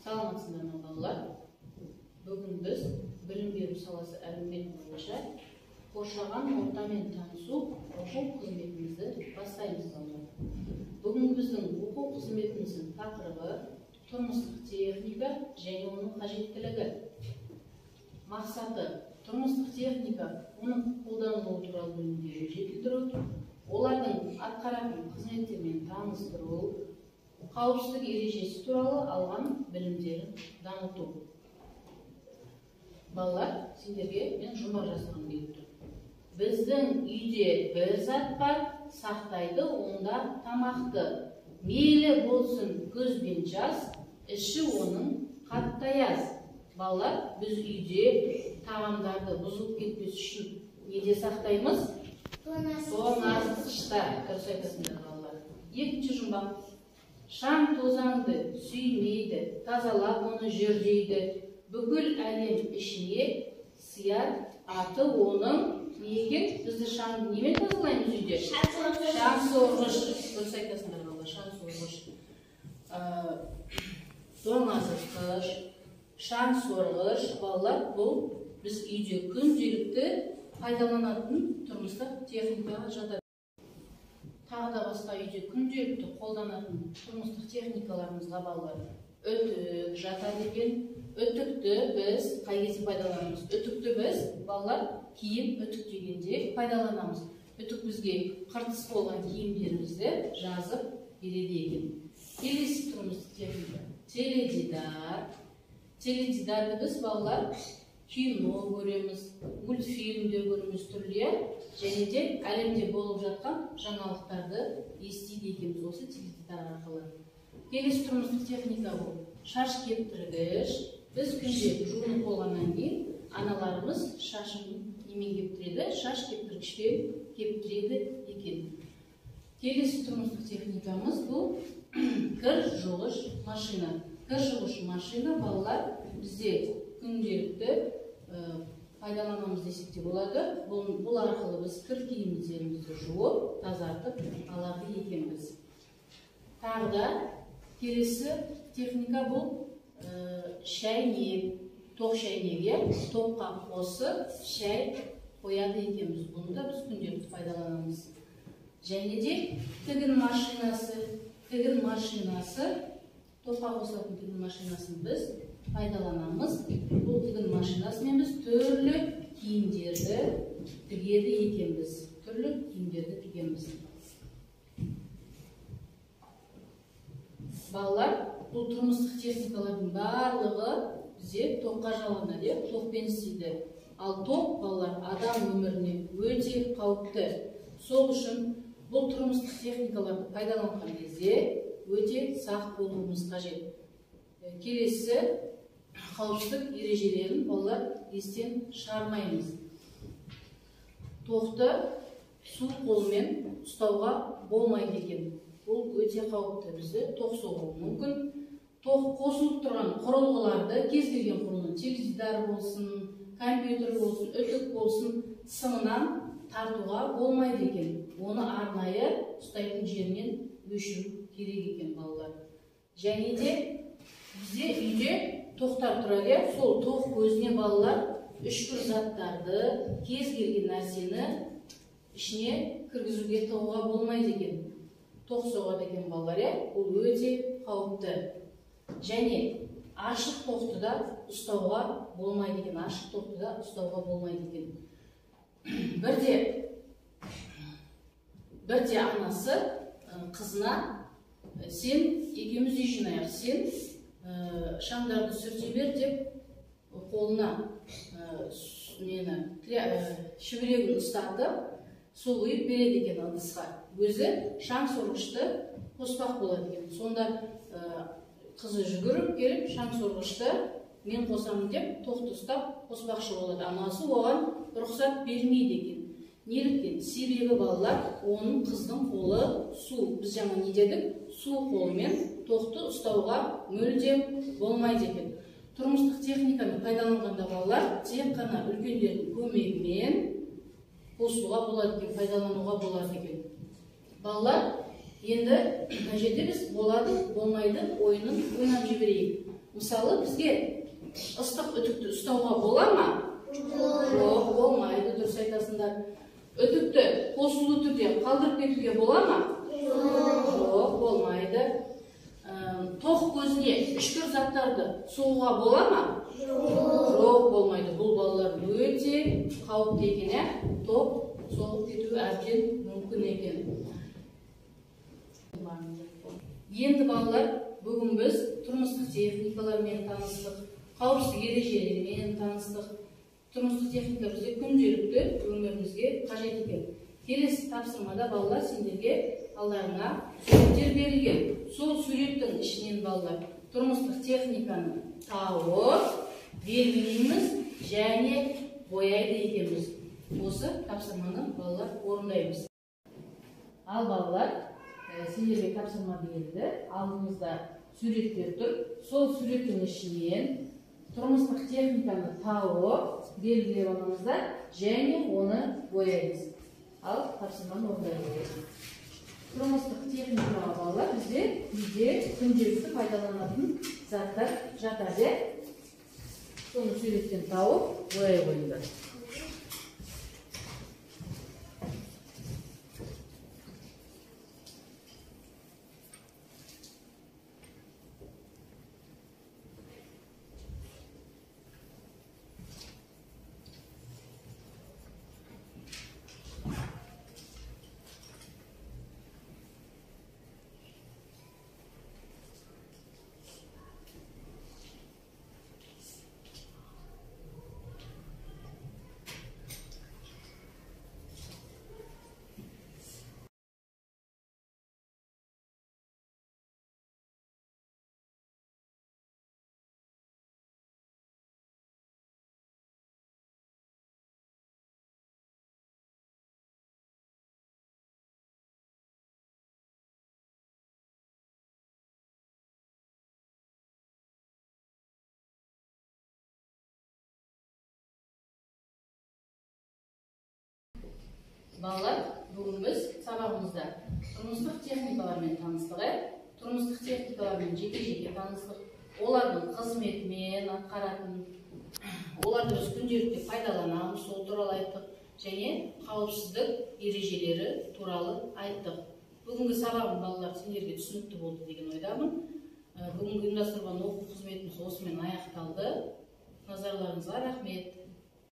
Саламатсыздар ма балалар? Бүгін біз білім беру саласы әлеумет бойынша қоршаған ортамен танысу оқу қызметімізді бастаймыз балалар. Бүгін біздің оқу қызметіміздің тақырыбы тұрмыстық техника және оның қажеттілігі. Мақсаты тұрмыстық техника, оның қолданылуы туралы білімдерді жетілдіру, олардың атқаратын қызметтермен таныстыру, қауіпсіздік ережесі туралы алған білімдерін дамыту. Балалар, сендерге мен жұмбақ жасағым келіп тұр. Біздің үйде бір зат бар, сақтайды онда тамақты. Мейлі болсын көз бен жас, іші оның қатты аяз. Балалар, біз үйде тағамдарды бұзылып кетпес үшін неде сақтаймыз? Тоңазытқышта. Дұрыс айтасыңдар балалар. Екінші жұмбақ. Шаң тозаңды сүймейді, тазалап оны жүрдейді. Бүкіл әлем ішіне сияр, аты оның не екен? Бізді шаң немен тазалаймыз үйде? Шаң сорғыш. Дұрыс айтасыңдар балалар, шаң сорғыш. Тоңазытқыш, шаң сорғыш балалар, бұл біз үйде күнделікті пайдаланатын тұрмыстық техникаға жатады. Тағы да басқа үйде күнделікті қолданатын тұрмыстық техникаларымызға балалар үтік жатады екен. Үтікті біз қай кезде пайдаланамыз? Үтікті біз балалар киім үтіктегенде пайдаланамыз. Үтік бізге қыртыс болған киімдерімізді жазып береді екен. Келесі тұрмыстық техника теледидар. Теледидарды біз балалар кино көреміз, мультфильмдер көреміз түрлі, және де әлемде болып жатқан жаңалықтарды естиді екенбіз осы теледидар арқылы. Келесі тұрмыстық техника бұл шаш кептіргіш. Біз күнде жуынып болғаннан кейін аналарымыз шашын немен кептіреді? Шаш кептіргішпен кептіреді екен. Келесі тұрмыстық техникамыз бұл кір жуғыш машина. Кір жуғыш машина балалар бізде күнделікті пайдаланамыз десек те болады. Бұл арқылы біз кір киімдерімізді жуып, тазартып алады екенбіз. Тағы да келесі техника бұл шәйнек, тоқ шәйнек, тоққа қосып шәй қояды екенбіз. Бұны да біз күнделікті пайдаланамыз. Және де тігін машинасы, тоққа қосылатын тігін машинасын біз пайдаланамыз. Бұл тігін машинасымен біз түрлі киімдерді тігеді екенбіз. Балалар, бұл тұрмыстық техникалардың барлығы бізде тоққа жалғанады, тоқпен істейді. Ал тоқ балалар адам өміріне өте қауіпті. Сол үшін бұл тұрмыстық техникаларды пайдаланған кезде өте сақ болуымыз қажет. Келесі қауіпсіздік ережелерін балалар естен шығармаймыз. Тоқты су қолмен ұстауға болмайды екен. Бұл өте қауіпті, бізді тоқ соғуы мүмкін. Тоқ қосылып тұрған құрылғыларды, кез келген құрылғы, теледидар болсын, компьютер болсын, үтік болсын, сымынан тартуға болмайды екен. Оны арнайы ұстайтын жерінен өшіру керек екен балалар. Және де бізде үйде тоқтар тұрады, сол тоқ көзіне балалар үшкір заттарды, кез келген нәрсені ішіне кіргізуге тоғуға болмайды екен. Тоқ соғады екен балалар, ол өте қауіпті. Және ашық тоқты да ұстауға болмайды екен. Бірде анасы қызына сен екеуміз үй жинайық, сен шаңдарды сүрте бер деп қолына шүбірегін ұстады, сол ұйып береді екен ыдысқа. Өзі шаң сорғышты қоспақ болады екен. Сонда қызы жүгіріп келіп шаң сорғышты мен қосамын деп тоқты ұстап қоспақшы болады. Анасы оған рұқсат бермейді екен. Неліктен? Себебі балалар, оның қыздың қолы су. Біз жаңа не дедік? Су қолмен тоқты ұстауға мүлдем болмайды екен. Тұрмыстық техниканы пайдаланғанда балалар тек қана үлкендердің көмегімен қосуға болады екен, пайдалануға болады екен. Балалар, енді мына жерде біз болады, болмайды ойынын ойнап жіберейік. Мысалы, бізге ыстық үтікті ұстауға бола ма? Жоқ, болмайды, дұрыс айтасыңдар. Үтікті қосулы түрде қалдырып кетуге бола ма? Жоқ, болмайды. Тоқ көзіне үшкір заттарды соғуға бола ма? Жоқ, болмайды. Бұл балалар өте қауіпті екен, тоқ соғып кетуі әбден мүмкін екен. Енді балалар, бүгін біз тұрмыстық техникалармен таныстық, қауіпсіздік ережелерімен таныстық. Тұрмыстық техника бізде күнделікті өмірімізге қажет екен. Келесі тапсырмада балалар сендерге алдарына суреттер берілген. Сол суреттің ішінен балалар тұрмыстық техниканы тауып, белгілейміз және бояйды екенбіз. Осы тапсырманы балалар орындаймыз. Ал балалар, сендерге тапсырма берілді. Алдымызда суреттер тұр. Сол суреттің ішінен тұрмыстық техниканы тауып, белгілеп аламыздар және оны бояймыз. Ал тапсырманы орындаймыз. Тұрмыстық техникаға балалар бізде үйде күнделікті пайдаланатын заттар жатады. Соны суреттен тауып, бояй қойыңдар. Балалар, бүгін біз сабағымызда тұрмыстық техникалармен таныстық, тұрмыстық техникалармен жеке-жеке таныстық, олардың қызметімен атқаратын, оларды біз күнделікте пайдаланамыз, сол туралы айттық, және қауіпсіздік ережелері туралы айттық. Бүгінгі сабағым балалар сендерге түсінікті болды деген ойдамын. Бүгінгі ұйымдастырылған оқу қызметіміз осымен аяқталды. Назарларыңызға рахмет.